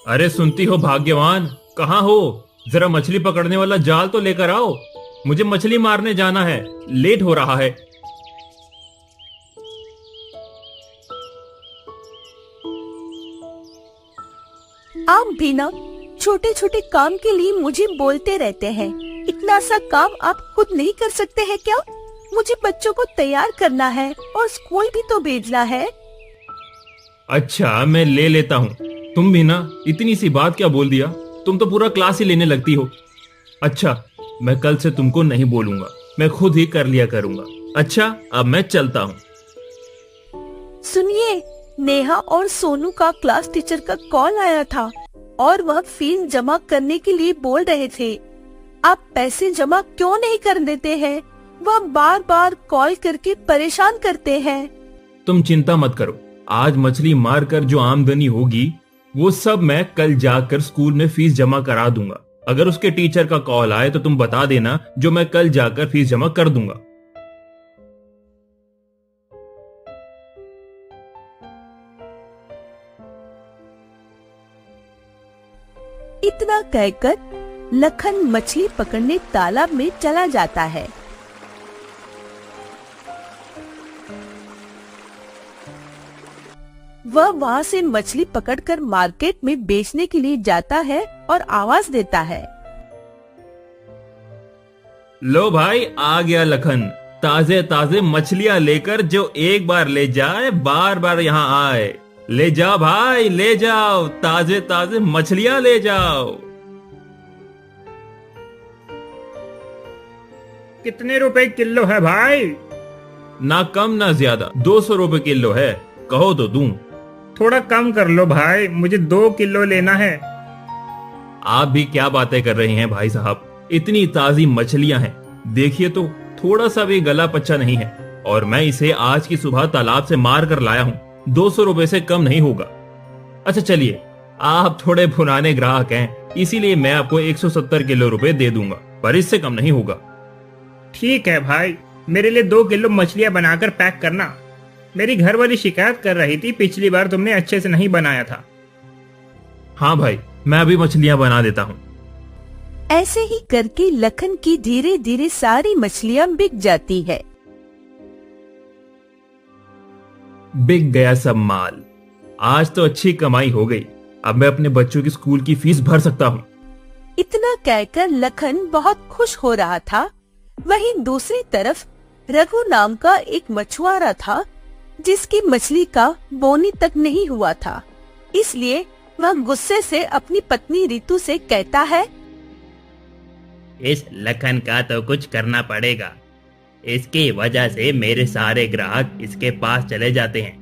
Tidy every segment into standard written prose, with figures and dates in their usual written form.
अरे सुनती हो भाग्यवान, कहाँ हो? जरा मछली पकड़ने वाला जाल तो लेकर आओ। मुझे मछली मारने जाना है, लेट हो रहा है। आप भी ना छोटे छोटे काम के लिए मुझे बोलते रहते हैं। इतना सा काम आप खुद नहीं कर सकते हैं क्या? मुझे बच्चों को तैयार करना है और स्कूल भी तो भेजना है। अच्छा, मैं ले लेता हूँ। तुम भी ना इतनी सी बात क्या बोल दिया? तुम तो पूरा क्लास ही लेने लगती हो। अच्छा, मैं कल से तुमको नहीं बोलूंगा, मैं खुद ही कर लिया करूंगा। अच्छा, अब मैं चलता हूँ। सुनिए, नेहा और सोनू का क्लास टीचर का कॉल आया था और वह फीस जमा करने के लिए बोल रहे थे। आप पैसे जमा क्यों नहीं कर देते हैं? वह बार बार कॉल करके परेशान करते हैं। तुम चिंता मत करो, आज मछली मार कर जो आमदनी होगी वो सब मैं कल जाकर स्कूल में फीस जमा करा दूंगा। अगर उसके टीचर का कॉल आए तो तुम बता देना, जो मैं कल जाकर फीस जमा कर दूंगा। इतना कहकर लखन मछली पकड़ने तालाब में चला जाता है। वह वहाँ से मछली पकड़कर मार्केट में बेचने के लिए जाता है और आवाज देता है। लो भाई, आ गया लखन। ताजे ताजे मछलियां लेकर जो एक बार ले जाए बार बार यहाँ आए। ले जाओ भाई, ले जाओ, ताजे ताजे मछलियां ले जाओ। कितने रुपए किलो है भाई? ना कम ना ज्यादा, 200 रुपए किलो है। कहो तो दूं। थोड़ा कम कर लो भाई, मुझे 2 किलो लेना है। आप भी क्या बातें कर रहे हैं भाई साहब? इतनी ताजी मछलियां हैं, देखिए तो थोड़ा सा भी गला पच्चा नहीं है। और मैं इसे आज की सुबह तालाब से मार कर लाया हूँ। 200 रुपए से कम नहीं होगा। अच्छा चलिए, आप थोड़े पुराने ग्राहक हैं, इसीलिए मैं आपको 170 किलो रुपए दे दूंगा, पर इससे कम नहीं होगा। ठीक है भाई, मेरे लिए 2 किलो मछलियां बनाकर पैक करना। मेरी घर वाली शिकायत कर रही थी, पिछली बार तुमने अच्छे से नहीं बनाया था। हाँ भाई, मैं अभी मछलियां बना देता हूँ। ऐसे ही करके लखन की धीरे धीरे सारी मछलियाँ बिक जाती है। बिक गया सब माल। आज तो अच्छी कमाई हो गई। अब मैं अपने बच्चों की स्कूल की फीस भर सकता हूँ। इतना कहकर लखन बहुत खुश हो रहा था। वहीं दूसरी तरफ रघु नाम का एक मछुआरा था, जिसकी मछली का बोनी तक नहीं हुआ था। इसलिए वह गुस्से से अपनी पत्नी रितु से कहता है, इस लखन का तो कुछ करना पड़ेगा। इसकी वजह से मेरे सारे ग्राहक इसके पास चले जाते हैं।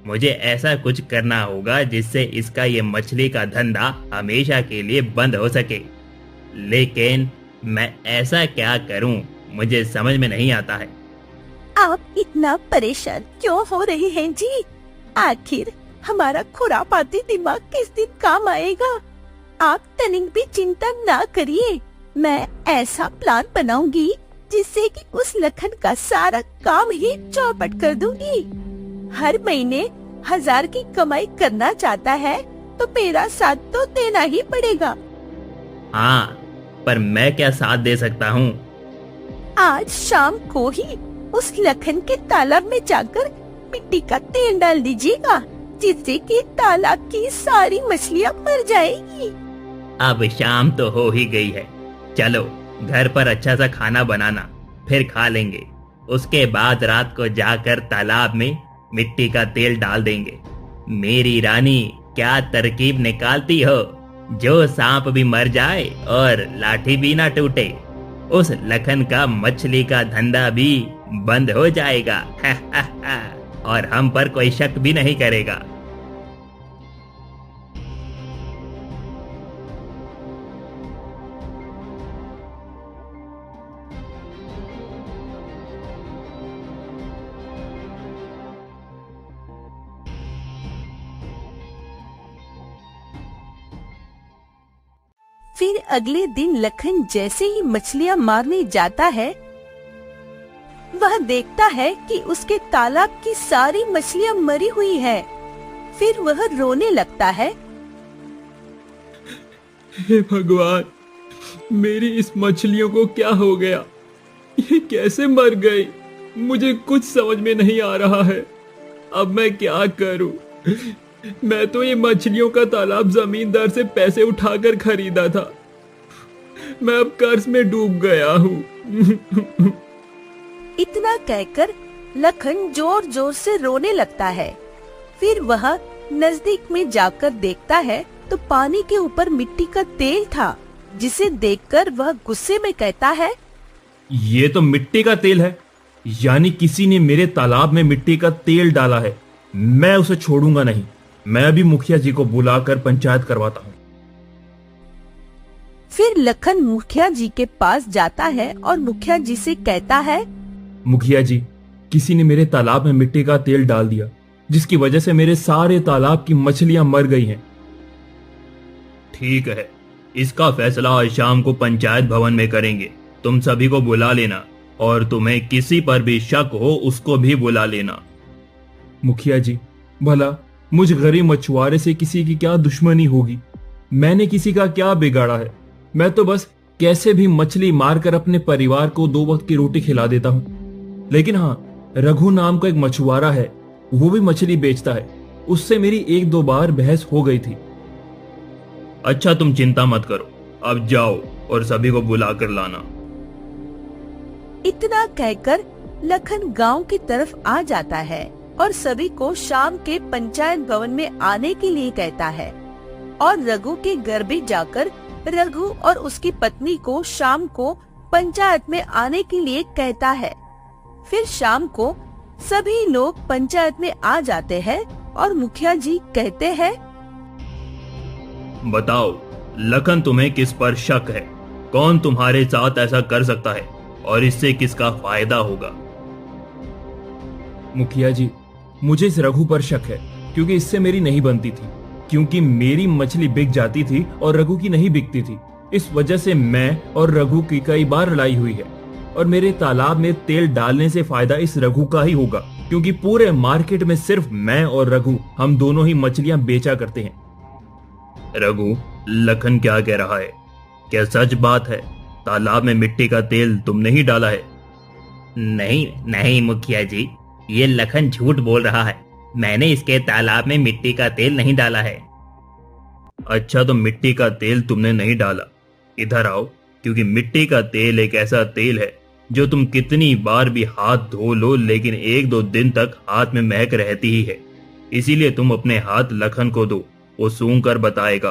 मुझे ऐसा कुछ करना होगा जिससे इसका ये मछली का धंधा हमेशा के लिए बंद हो सके। लेकिन मैं ऐसा क्या करूं, मुझे समझ में नहीं आता है। आप इतना परेशान क्यों हो रहे हैं जी? आखिर हमारा खुरापाती दिमाग किस दिन काम आएगा? आप तनिक भी चिंता ना करिए। मैं ऐसा प्लान बनाऊंगी जिससे कि उस लखन का सारा काम ही चौपट कर दूंगी। हर महीने 1000 की कमाई करना चाहता है तो मेरा साथ तो देना ही पड़ेगा। हाँ, पर मैं क्या साथ दे सकता हूँ? आज शाम को ही उस लखन के तालाब में जाकर मिट्टी का तेल डाल दीजिएगा, जिससे कि तालाब की सारी मछलियाँ मर जाएगी। अब शाम तो हो ही गई है। चलो घर पर अच्छा सा खाना बनाना, फिर खा लेंगे। उसके बाद रात को जाकर तालाब में मिट्टी का तेल डाल देंगे। मेरी रानी, क्या तरकीब निकालती हो? जो सांप भी मर जाए और लाठी भी ना टूटे। उस लखन का मछली का धंधा भी बंद हो जाएगा। और हम पर कोई शक भी नहीं करेगा। फिर अगले दिन लखन जैसे ही मछलियाँ मारने जाता है, वह देखता है कि उसके तालाब की सारी मछलियाँ मरी हुई है। फिर वह रोने लगता है। हे भगवान, मेरी इस मछलियों को क्या हो गया? ये कैसे मर गई? मुझे कुछ समझ में नहीं आ रहा है। अब मैं क्या करूं? मैं तो ये मछलियों का तालाब जमींदार से पैसे उठाकर खरीदा था। मैं अब कर्ज में डूब गया हूँ। इतना कहकर लखन जोर जोर से रोने लगता है। फिर वह नजदीक में जाकर देखता है तो पानी के ऊपर मिट्टी का तेल था, जिसे देखकर वह गुस्से में कहता है, ये तो मिट्टी का तेल है, यानी किसी ने मेरे तालाब में मिट्टी का तेल डाला है। मैं उसे छोड़ूंगा नहीं। मैं अभी मुखिया जी को बुलाकर पंचायत करवाता हूँ। फिर लखन मुखिया जी के पास जाता है और मुखिया जी से कहता है, मुखिया जी, किसी ने मेरे तालाब में मिट्टी का तेल डाल दिया, जिसकी वजह से मेरे सारे तालाब की मछलियां मर गई हैं। ठीक है, इसका फैसला आज शाम को पंचायत भवन में करेंगे। तुम सभी को बुला लेना और तुम्हें किसी पर भी शक हो उसको भी बुला लेना। मुखिया जी, भला मुझ गरीब मछुआरे से किसी की क्या दुश्मनी होगी? मैंने किसी का क्या बिगाड़ा है? मैं तो बस कैसे भी मछली मारकर अपने परिवार को 2 वक्त की रोटी खिला देता हूँ। लेकिन हाँ, रघु नाम का एक मछुआरा है, वो भी मछली बेचता है। उससे मेरी 1-2 बार बहस हो गई थी। अच्छा, तुम चिंता मत करो, अब जाओ और सभी को बुला कर लाना। इतना कहकर लखन गांव की तरफ आ जाता है और सभी को शाम के पंचायत भवन में आने के लिए कहता है और रघु के घर भी जाकर रघु और उसकी पत्नी को शाम को पंचायत में आने के लिए कहता है। फिर शाम को सभी लोग पंचायत में आ जाते हैं और मुखिया जी कहते हैं, बताओ लखन, तुम्हें किस पर शक है? कौन तुम्हारे साथ ऐसा कर सकता है और इससे किसका फायदा होगा? मुखिया जी, मुझे इस रघु पर शक है, क्योंकि इससे मेरी नहीं बनती थी। क्योंकि मेरी मछली बिक जाती थी और रघु की नहीं बिकती थी। इस वजह से मैं और रघु की कई बार लड़ाई हुई है। और मेरे तालाब में तेल डालने से फायदा इस रघु का ही होगा, क्योंकि पूरे मार्केट में सिर्फ मैं और रघु, हम दोनों ही मछलियां बेचा करते हैं। रघु, लखन क्या कह रहा है? क्या सच बात है? तालाब में मिट्टी का तेल तुमने ही डाला है? नहीं नहीं मुखिया जी, ये लखन झूठ बोल रहा है। मैंने इसके तालाब में मिट्टी का तेल नहीं डाला है। अच्छा, तो मिट्टी का तेल तुमने नहीं डाला। इधर आओ, क्योंकि मिट्टी का तेल एक ऐसा तेल है जो तुम कितनी बार भी हाथ धो लो, लेकिन 1-2 दिन तक हाथ में महक रहती ही है। इसीलिए तुम अपने हाथ लखन को दो, वो सूंघ कर बताएगा।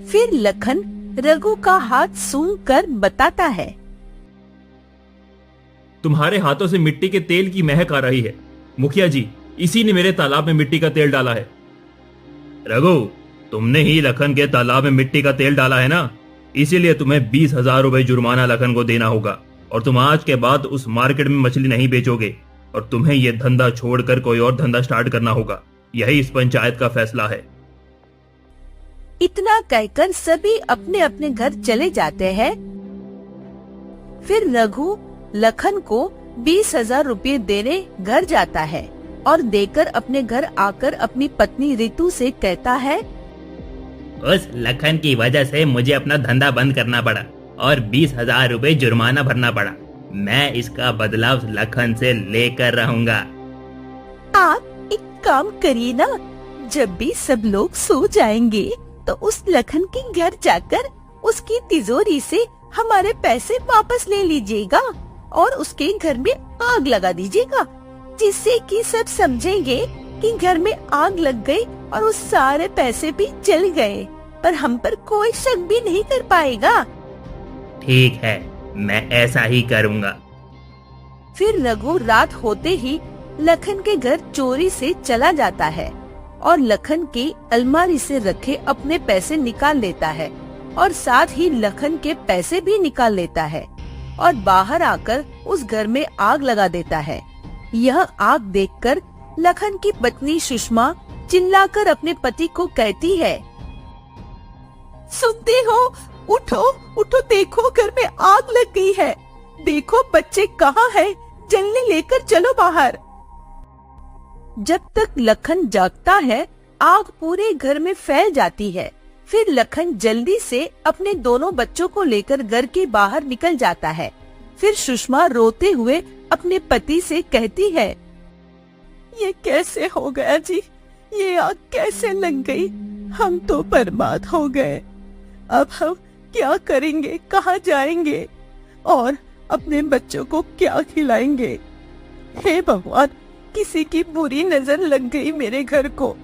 फिर लखन रघु का हाथ सूंघ कर बताता है, तुम्हारे हाथों से मिट्टी के तेल की महक आ रही है। मुखिया जी, इसी ने मेरे तालाब में मिट्टी का तेल डाला है। रघु, तुमने ही लखन के तालाब में मिट्टी का तेल डाला है ना? इसीलिए तुम्हें 20,000 रुपए जुर्माना लखन को देना होगा और तुम आज के बाद उस मार्केट में मछली नहीं बेचोगे और तुम्हें यह धंधा छोड़कर कोई और धंधा स्टार्ट करना होगा। यही इस पंचायत का फैसला है। इतना कहकर सभी अपने अपने घर चले जाते हैं। फिर रघु लखन को 20,000 रुपये देने घर जाता है और देकर अपने घर आकर अपनी पत्नी रितु से कहता है, उस लखन की वजह से मुझे अपना धंधा बंद करना पड़ा और 20,000 रुपए जुर्माना भरना पड़ा। मैं इसका बदला उस लखन से लेकर रहूंगा। आप एक काम करिए ना, जब भी सब लोग सो जाएंगे तो उस लखन के घर जाकर उसकी तिजोरी से हमारे पैसे वापस ले लीजिएगा और उसके घर में आग लगा दीजिएगा, जिससे कि सब समझेंगे कि घर में आग लग गई और उस सारे पैसे भी जल गए, पर हम पर कोई शक भी नहीं कर पाएगा। ठीक है, मैं ऐसा ही करूंगा। फिर रघु रात होते ही लखन के घर चोरी से चला जाता है और लखन की अलमारी से रखे अपने पैसे निकाल लेता है और साथ ही लखन के पैसे भी निकाल लेता है और बाहर आकर उस घर में आग लगा देता है। यह आग देखकर लखन की पत्नी सुषमा चिल्लाकर अपने पति को कहती है, सुनते हो? उठो उठो, देखो घर में आग लग गई है। देखो बच्चे कहाँ हैं? जल्दी लेकर चलो बाहर। जब तक लखन जागता है, आग पूरे घर में फैल जाती है। फिर लखन जल्दी से अपने दोनों बच्चों को लेकर घर के बाहर निकल जाता है। फिर सुषमा रोते हुए अपने पति से कहती है, ये कैसे हो गया जी, ये आग कैसे लग गई, हम तो बर्बाद हो गए। अब हम क्या करेंगे, कहाँ जाएंगे और अपने बच्चों को क्या खिलाएंगे। हे भगवान, किसी की बुरी नजर लग गई मेरे घर को।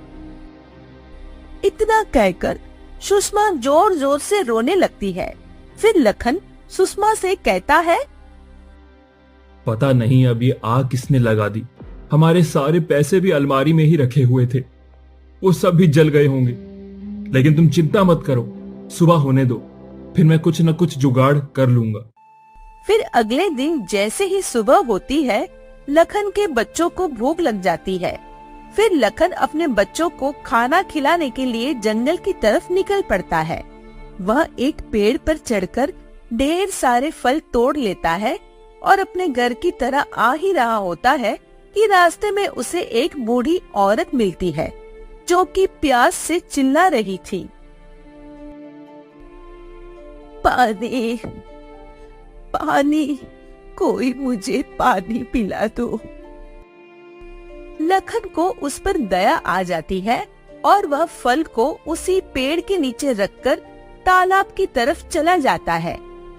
इतना कहकर सुषमा जोर जोर से रोने लगती है। फिर लखन सुषमा से कहता है, पता नहीं अब ये आग किसने लगा दी। हमारे सारे पैसे भी अलमारी में ही रखे हुए थे, वो सब भी जल गए होंगे। लेकिन तुम चिंता मत करो, सुबह होने दो, फिर मैं कुछ न कुछ जुगाड़ कर लूंगा। फिर अगले दिन जैसे ही सुबह होती है, लखन के बच्चों को भूख लग जाती है। फिर लखन अपने बच्चों को खाना खिलाने के लिए जंगल की तरफ निकल पड़ता है। वह एक पेड़ पर चढ़कर ढेर सारे फल तोड़ लेता है और अपने घर की तरह आ ही रहा होता है कि रास्ते में उसे एक बूढ़ी औरत मिलती है जो कि प्यास से चिल्ला रही थी। पानी, पानी, कोई मुझे पानी पिला दो। लखन को उस पर दया आ जाती है और वह फल को उसी पेड़ के नीचे रखकर तालाब की तरफ चला जाता है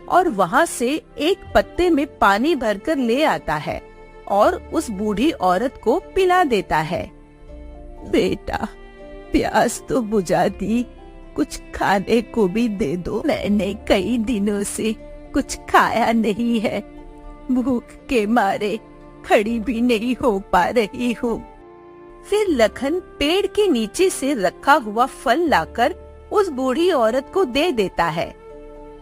और वहाँ से एक पत्ते में पानी भरकर ले आता है और उस बूढ़ी औरत को पिला देता है। बेटा, प्यास तो बुझा दी, कुछ खाने को भी दे दो। मैंने कई दिनों से कुछ खाया नहीं है, भूख के मारे खड़ी भी नहीं हो पा रही हूँ। फिर लखन पेड़ के नीचे से रखा हुआ फल लाकर उस बूढ़ी औरत को दे देता है।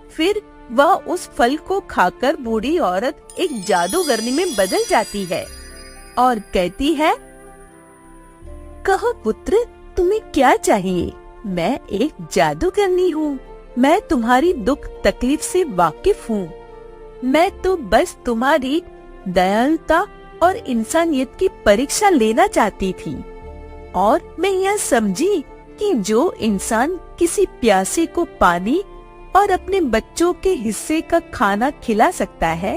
फिर वह उस फल को खाकर बूढ़ी औरत एक जादूगरनी में बदल जाती है और कहती है, कहो पुत्र, तुम्हें क्या चाहिए? मैं एक जादूगरनी हूँ, मैं तुम्हारी दुख तकलीफ से वाकिफ हूँ। मैं तो बस तुम्हारी दयालुता और इंसानियत की परीक्षा लेना चाहती थी और मैं यह समझी कि जो इंसान किसी प्यासे को पानी और अपने बच्चों के हिस्से का खाना खिला सकता है,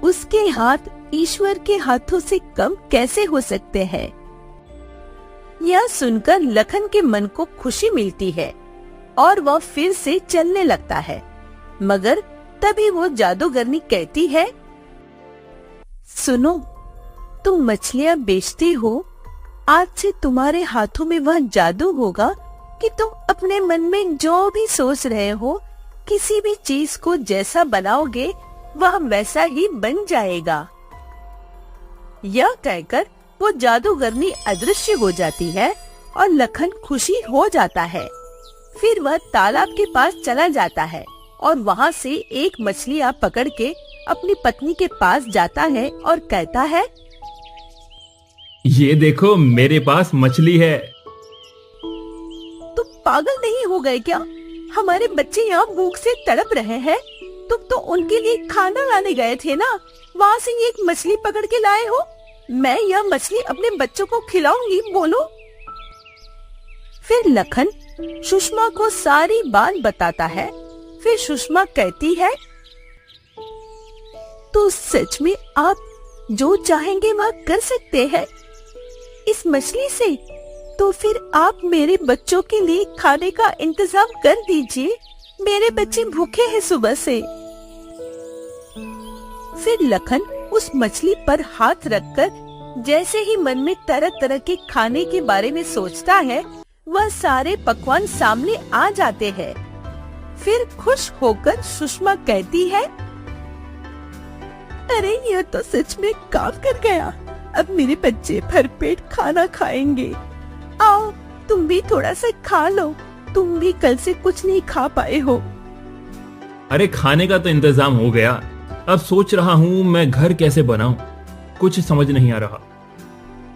उसके हाथ ईश्वर के हाथों से कम कैसे हो सकते हैं। यह सुनकर लखन के मन को खुशी मिलती है और वह फिर से चलने लगता है। मगर तभी वो जादूगरनी कहती है, सुनो, तुम मछलियाँ बेचती हो, आज से तुम्हारे हाथों में वह जादू होगा कि तुम अपने मन में जो भी सोच रहे हो, किसी भी चीज को जैसा बनाओगे वह वैसा ही बन जाएगा। यह कहकर वो जादूगरनी अदृश्य हो जाती है और लखन खुशी हो जाता है। फिर वह तालाब के पास चला जाता है और वहाँ से एक मछलियाँ पकड़ के अपनी पत्नी के पास जाता है और कहता है, ये देखो, मेरे पास मछली है। तुम पागल नहीं हो गए क्या? हमारे बच्चे यहाँ भूख से तड़प रहे हैं, तुम तो उनके लिए खाना लाने गए थे ना, वहाँ से ये एक मछली पकड़ के लाए हो। मैं यह मछली अपने बच्चों को खिलाऊंगी, बोलो। फिर लखन सुषमा को सारी बात बताता है। फिर सुषमा कहती है, तो सच में आप जो चाहेंगे वह कर सकते हैं इस मछली से। तो फिर आप मेरे बच्चों के लिए खाने का इंतजाम कर दीजिए, मेरे बच्चे भूखे हैं सुबह से। फिर लखन उस मछली पर हाथ रखकर जैसे ही मन में तरह तरह के खाने के बारे में सोचता है, वह सारे पकवान सामने आ जाते हैं। फिर खुश होकर सुषमा कहती है, अरे यह तो सच में काम कर गया, अब मेरे बच्चे भरपेट खाना खाएंगे। आओ, तुम भी थोड़ा सा खा लो, तुम भी कल से कुछ नहीं खा पाए हो। अरे खाने का तो इंतजाम हो गया, अब सोच रहा हूँ मैं घर कैसे बनाऊं, कुछ समझ नहीं आ रहा।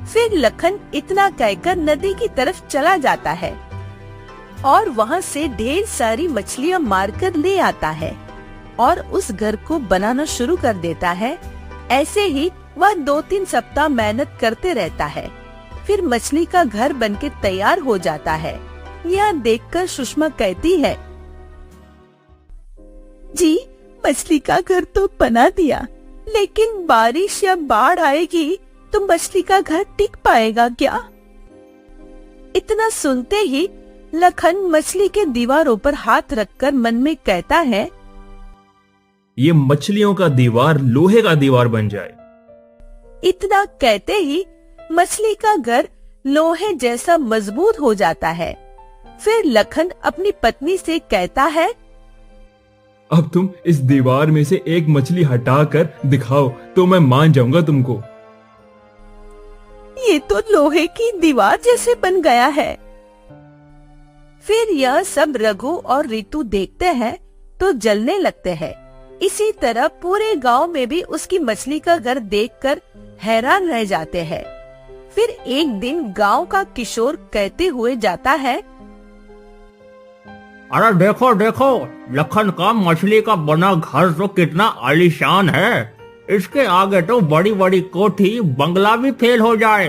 फिर लखन इतना कहकर नदी की तरफ चला जाता है और वहाँ से ढेर सारी मछलियाँ मारकर ले आता है और उस घर को बनाना शुरू कर देता है। ऐसे ही वह 2-3 सप्ताह मेहनत करते रहता है। फिर मछली का घर बनके तैयार हो जाता है। यह देखकर सुषमा कहती है, जी मछली का घर तो बना दिया, लेकिन बारिश या बाढ़ आएगी तो मछली का घर टिक पाएगा क्या? इतना सुनते ही लखन मछली के दीवारों पर हाथ रखकर मन में कहता है, ये मछलियों का दीवार लोहे का दीवार बन जाए। इतना कहते ही मछली का घर लोहे जैसा मजबूत हो जाता है। फिर लखन अपनी पत्नी से कहता है, अब तुम इस दीवार में से एक मछली हटाकर दिखाओ तो मैं मान जाऊंगा तुमको। ये तो लोहे की दीवार जैसे बन गया है। फिर यह सब रघु और रितु देखते हैं तो जलने लगते हैं। इसी तरह पूरे गांव में भी उसकी मछली का घर देखकर हैरान रह जाते हैं। फिर एक दिन गांव का किशोर कहते हुए जाता है, अरे देखो देखो, लखन का मछली का बना घर तो कितना आलीशान है। इसके आगे तो बड़ी बड़ी कोठी बंगला भी फेल हो जाए।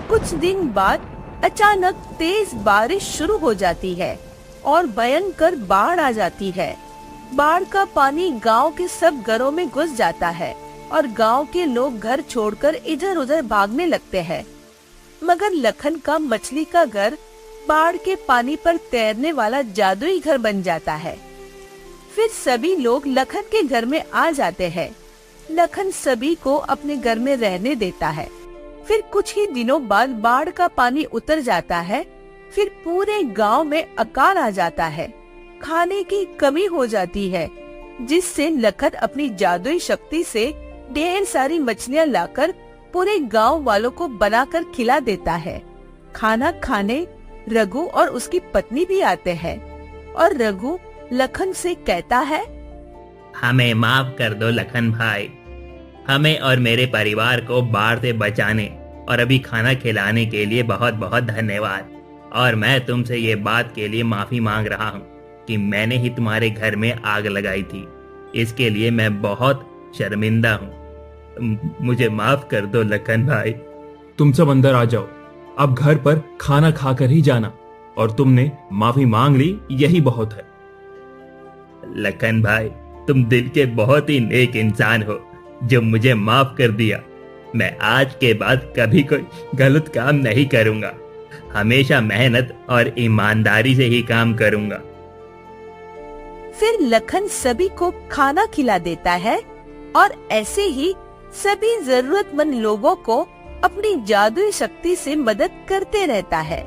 कुछ दिन बाद अचानक तेज बारिश शुरू हो जाती है और भयंकर बाढ़ आ जाती है। बाढ़ का पानी गांव के सब घरों में घुस जाता है और गांव के लोग घर छोड़कर इधर उधर भागने लगते हैं। मगर लखन का मछली का घर बाढ़ के पानी पर तैरने वाला जादुई घर बन जाता है। फिर सभी लोग लखन के घर में आ जाते हैं। लखन सभी को अपने घर में रहने देता है। फिर कुछ ही दिनों बाद बाढ़ का पानी उतर जाता है। फिर पूरे गांव में अकाल आ जाता है। खाने की कमी हो जाती है, जिससे लखन अपनी जादुई शक्ति से ढेर सारी मछलियां लाकर पूरे गांव वालों को बनाकर खिला देता है। खाना खाने रघु और उसकी पत्नी भी आते हैं और रघु लखन से कहता है, हमें माफ कर दो लखन भाई। हमें और मेरे परिवार को बाढ़ से बचाने और अभी खाना खिलाने के लिए बहुत बहुत धन्यवाद। और मैं तुमसे ये बात के लिए माफी मांग रहा हूँ कि मैंने ही तुम्हारे घर में आग लगाई थी। इसके लिए मैं बहुत शर्मिंदा हूँ। मुझे माफ कर दो लखन भाई। तुम सब अंदर आ जाओ। अब घर पर खाना खाकर ही जाना, और तुमने माफी मांग ली, यही बहुत है। लखन भाई, तुम दिल के बहुत ही नेक इंसान हो जो मुझे माफ कर दिया। मैं आज के बाद कभी कोई गलत काम नहीं करूंगा। हमेशा मेहनत और ईमानदारी से ही काम करूंगा। फिर लखन सभी को खाना खिला देता है और ऐसे ही सभी जरूरतमंद लोगों को अपनी जादुई शक्ति से मदद करते रहता है।